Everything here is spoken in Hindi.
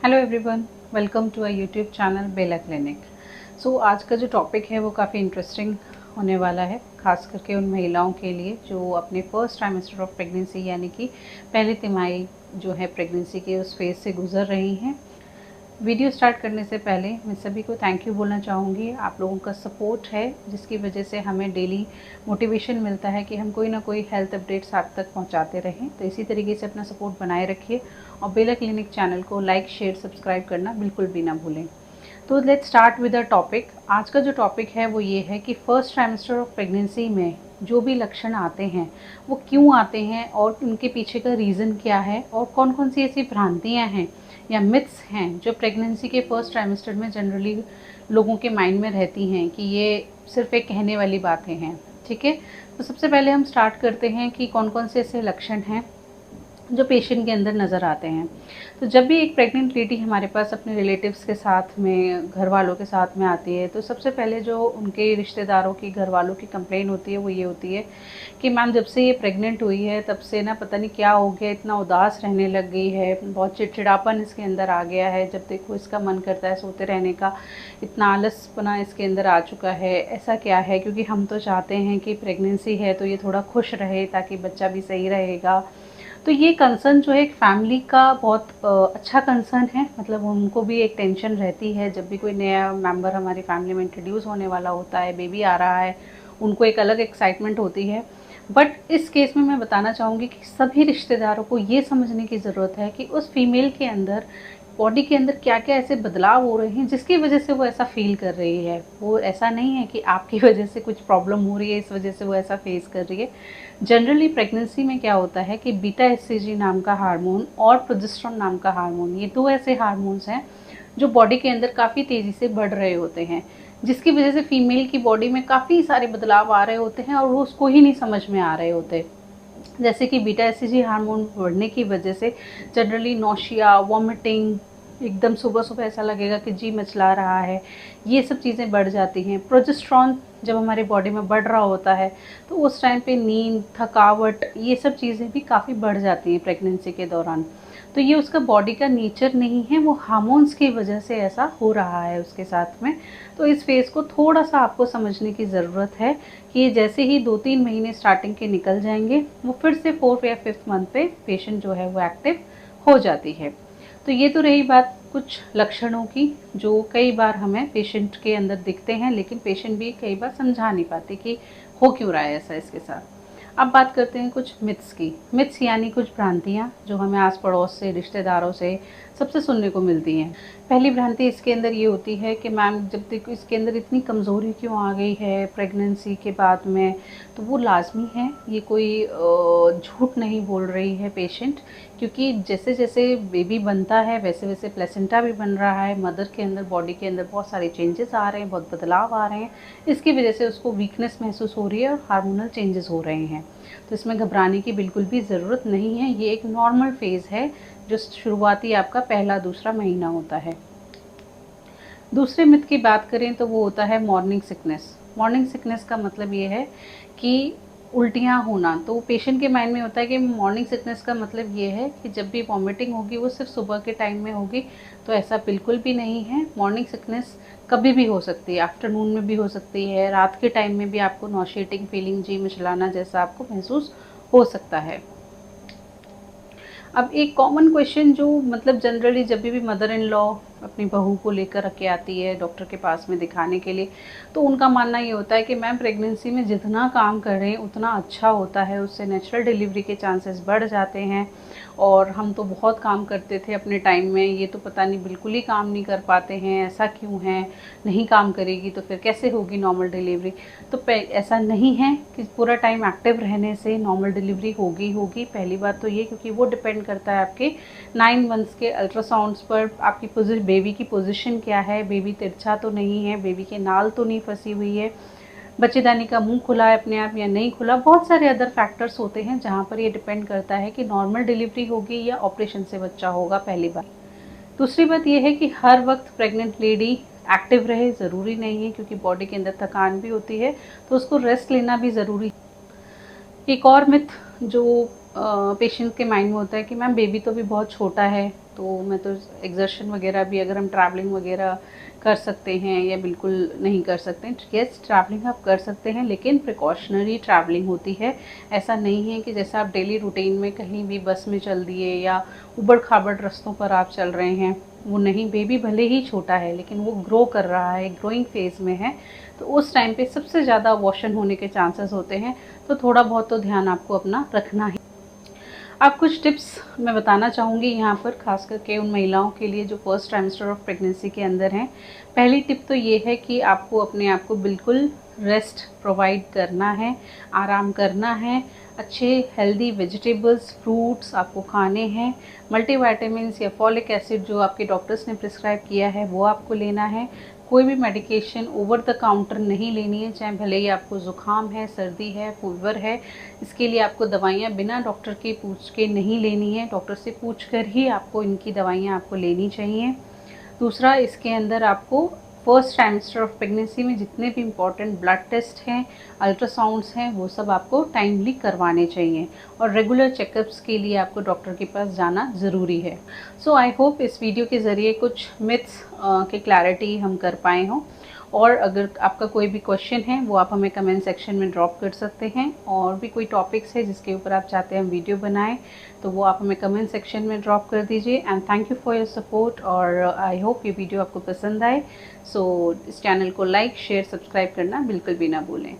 Hello everyone, welcome to our YouTube channel Bela clinic. आज का जो टॉपिक है वो काफ़ी इंटरेस्टिंग होने वाला है, ख़ास करके उन महिलाओं के लिए जो अपने फर्स्ट ट्राइमेस्टर ऑफ प्रेगनेंसी यानी कि पहली तिमाही जो है प्रेगनेंसी के उस फेज़ से गुज़र रही हैं। वीडियो स्टार्ट करने से पहले मैं सभी को थैंक यू बोलना चाहूँगी। आप लोगों का सपोर्ट है जिसकी वजह से हमें डेली मोटिवेशन मिलता है कि हम कोई ना कोई हेल्थ अपडेट्स आप तक पहुँचाते रहें। तो इसी तरीके से अपना सपोर्ट बनाए रखिए और बेला क्लिनिक चैनल को लाइक शेयर सब्सक्राइब करना बिल्कुल भी ना भूलें। तो let's start with the topic. आज का जो टॉपिक है वो ये है कि फर्स्ट ट्राइमेस्टर ऑफ प्रेगनेंसी में जो भी लक्षण आते हैं वो क्यों आते हैं और उनके पीछे का रीज़न क्या है और कौन कौन सी ऐसी भ्रांतियाँ हैं या मिथ्स हैं जो प्रेगनेंसी के फर्स्ट ट्राइमेस्टर में जनरली लोगों के माइंड में रहती हैं कि ये सिर्फ एक कहने वाली बातें हैं। ठीक है, तो सबसे पहले हम स्टार्ट करते हैं कि कौन कौन से ऐसे लक्षण हैं जो पेशेंट के अंदर नज़र आते हैं। तो जब भी एक प्रेग्नेंट लेडी हमारे पास अपने रिलेटिव्स के साथ में, घर वालों के साथ में आती है, तो सबसे पहले जो उनके रिश्तेदारों की, घर वालों की कंप्लेन होती है वो ये होती है कि मैम जब से ये प्रेग्नेंट हुई है तब से ना पता नहीं क्या हो गया, इतना उदास रहने लग गई है, बहुत चिड़चिड़ापन इसके अंदर आ गया है, जब देखो इसका मन करता है सोते रहने का, इतना आलसपना इसके अंदर आ चुका है। ऐसा क्या है? क्योंकि हम तो चाहते हैं कि प्रेगनेंसी है तो ये थोड़ा खुश रहे ताकि बच्चा भी सही रहेगा। तो ये कंसर्न जो है एक फैमिली का बहुत अच्छा कंसर्न है। मतलब उनको भी एक टेंशन रहती है जब भी कोई नया मेंबर हमारी फैमिली में इंट्रोड्यूस होने वाला होता है, बेबी आ रहा है, उनको एक अलग एक्साइटमेंट होती है। बट इस केस में मैं बताना चाहूँगी कि सभी रिश्तेदारों को ये समझने की ज़रूरत है कि उस फीमेल के अंदर, बॉडी के अंदर क्या क्या ऐसे बदलाव हो रहे हैं जिसकी वजह से वो ऐसा फील कर रही है। वो ऐसा नहीं है कि आपकी वजह से कुछ प्रॉब्लम हो रही है इस वजह से वो ऐसा फेस कर रही है। जनरली प्रेगनेंसी में क्या होता है कि बीटा एचसीजी नाम का हार्मोन और प्रोजेस्टेरोन नाम का हार्मोन, ये दो ऐसे हार्मोन्स हैं जो बॉडी के अंदर काफ़ी तेज़ी से बढ़ रहे होते हैं, जिसकी वजह से फीमेल की बॉडी में काफ़ी सारे बदलाव आ रहे होते हैं और वो उसको ही नहीं समझ में आ रहे होते। जैसे कि बीटा एचसीजी हार्मोन बढ़ने की वजह से जनरली नौशिया, वॉमिटिंग, एकदम सुबह सुबह ऐसा लगेगा कि जी मचला रहा है, ये सब चीज़ें बढ़ जाती हैं। प्रोजेस्टेरोन जब हमारी बॉडी में बढ़ रहा होता है तो उस टाइम पे नींद, थकावट, ये सब चीज़ें भी काफ़ी बढ़ जाती हैं प्रेगनेंसी के दौरान। तो ये उसका बॉडी का नेचर नहीं है, वो हार्मोन्स की वजह से ऐसा हो रहा है उसके साथ में। तो इस फेज़ को थोड़ा-सा आपको समझने की ज़रूरत है कि जैसे ही 2-3 महीने स्टार्टिंग के निकल जाएंगे, वो फिर से 4th या 5th मंथ पे पेशेंट जो है वो एक्टिव हो जाती है। तो ये तो रही बात कुछ लक्षणों की जो कई बार हमें पेशेंट के अंदर दिखते हैं, लेकिन पेशेंट भी कई बार समझा नहीं पाते कि हो क्यों रहा है ऐसा इसके साथ। अब बात करते हैं कुछ मिथ्स की। मिथ्स यानी कुछ भ्रांतियाँ जो हमें आस पड़ोस से, रिश्तेदारों से सबसे सुनने को मिलती हैं। पहली भ्रांति इसके अंदर ये होती है कि मैम जब देखो इसके अंदर इतनी कमज़ोरी क्यों आ गई है प्रेगनेंसी के बाद में, तो वो लाजमी है, ये कोई झूठ नहीं बोल रही है पेशेंट। क्योंकि जैसे जैसे बेबी बनता है वैसे वैसे प्लेसेंटा भी बन रहा है, मदर के अंदर, बॉडी के अंदर बहुत सारे चेंजेस आ रहे हैं, बहुत बदलाव आ रहे हैं। इसकी वजह से उसको वीकनेस महसूस हो रही है और हार्मोनल चेंजेस हो रहे हैं। तो इसमें घबराने की बिल्कुल भी ज़रूरत नहीं है, ये एक नॉर्मल फेज़ है जो शुरुआती आपका पहला दूसरा महीना होता है। दूसरे मिथ की बात करें तो वो होता है मॉर्निंग सिकनेस। मॉर्निंग सिकनेस का मतलब ये है कि उल्टियाँ होना। तो पेशेंट के माइंड में होता है कि मॉर्निंग सिकनेस का मतलब ये है कि जब भी वॉमिटिंग होगी वो सिर्फ सुबह के टाइम में होगी। तो ऐसा बिल्कुल भी नहीं है। मॉर्निंग सिकनेस कभी भी हो सकती है, आफ्टरनून में भी हो सकती है, रात के टाइम में भी आपको नॉशिएटिंग फीलिंग, जी मिचलाना जैसा आपको महसूस हो सकता है। अब एक कॉमन क्वेश्चन जो मतलब जनरली जब भी मदर इन लॉ अपनी बहू को लेकर के आती है डॉक्टर के पास में दिखाने के लिए, तो उनका मानना ये होता है कि मैम प्रेगनेंसी में जितना काम करें उतना अच्छा होता है, उससे नेचुरल डिलीवरी के चांसेस बढ़ जाते हैं। और हम तो बहुत काम करते थे अपने टाइम में, ये तो पता नहीं बिल्कुल ही काम नहीं कर पाते हैं, ऐसा क्यों है? नहीं काम करेगी तो फिर कैसे होगी नॉर्मल डिलीवरी? तो ऐसा नहीं है कि पूरा टाइम एक्टिव रहने से नॉर्मल डिलीवरी होगी होगी। पहली बात तो ये, क्योंकि वो डिपेंड करता है आपके 9 मंथ्स के अल्ट्रासाउंड्स पर, आपकी बेबी की पोजीशन क्या है, बेबी तिरछा तो नहीं है, बेबी के नाल तो नहीं फंसी हुई है, बच्चेदानी का मुंह खुला है अपने आप या नहीं खुला। बहुत सारे अदर फैक्टर्स होते हैं जहाँ पर ये डिपेंड करता है कि नॉर्मल डिलीवरी होगी या ऑपरेशन से बच्चा होगा, पहली बात। दूसरी बात यह है कि हर वक्त प्रेग्नेंट लेडी एक्टिव रहे ज़रूरी नहीं है, क्योंकि बॉडी के अंदर थकान भी होती है, तो उसको रेस्ट लेना भी ज़रूरी है। एक और मिथ जो पेशेंट के माइंड में होता है कि मैम बेबी तो भी बहुत छोटा है, तो मैं तो एक्सर्शन वगैरह भी अगर हम ट्रैवलिंग वगैरह कर सकते हैं या बिल्कुल नहीं कर सकते हैं। यस, ट्रैवलिंग आप कर सकते हैं लेकिन प्रिकॉशनरी ट्रैवलिंग होती है। ऐसा नहीं है कि जैसा आप डेली रूटीन में कहीं भी बस में चल दिए या उबड़-खाबड़ रास्तों पर आप चल रहे हैं, वो नहीं। बेबी भले ही छोटा है लेकिन वो ग्रो कर रहा है, ग्रोइंग फेज़ में है, तो उस टाइम पे सबसे ज़्यादा अबॉर्शन होने के चांसेस होते हैं। तो थोड़ा बहुत तो ध्यान आपको अपना रखना है। अब कुछ टिप्स मैं बताना चाहूँगी यहाँ पर, ख़ास करके उन महिलाओं के लिए जो फर्स्ट ट्राइमेस्टर ऑफ प्रेगनेंसी के अंदर हैं। पहली टिप तो ये है कि आपको अपने आप को बिल्कुल रेस्ट प्रोवाइड करना है, आराम करना है। अच्छे हेल्दी वेजिटेबल्स, फ्रूट्स आपको खाने हैं। मल्टीविटामिन्स या फॉलिक एसिड जो आपके डॉक्टर्स ने प्रिस्क्राइब किया है वो आपको लेना है। कोई भी मेडिकेशन ओवर द काउंटर नहीं लेनी है, चाहे भले ही आपको ज़ुकाम है, सर्दी है, फीवर है। इसके लिए आपको दवाइयाँ बिना डॉक्टर के पूछ के नहीं लेनी है, डॉक्टर से पूछ कर ही आपको इनकी दवाइयाँ आपको लेनी चाहिए। दूसरा, इसके अंदर आपको फर्स्ट ट्राइमेस्टर ऑफ प्रेगनेंसी में जितने भी इम्पॉर्टेंट ब्लड टेस्ट हैं, अल्ट्रासाउंड्स हैं, वो सब आपको टाइमली करवाने चाहिए और रेगुलर चेकअप्स के लिए आपको डॉक्टर के पास जाना ज़रूरी है। सो आई होप इस वीडियो के ज़रिए कुछ मिथ्स की क्लैरिटी हम कर पाए हों। और अगर आपका कोई भी क्वेश्चन है वो आप हमें कमेंट सेक्शन में ड्रॉप कर सकते हैं, और भी कोई टॉपिक्स है जिसके ऊपर आप चाहते हैं हम वीडियो बनाएं तो वो आप हमें कमेंट सेक्शन में ड्रॉप कर दीजिए। And thank you for your support, और आई होप ये वीडियो आपको पसंद आए। सो इस चैनल को लाइक, शेयर, सब्सक्राइब करना बिल्कुल भी ना भूलें।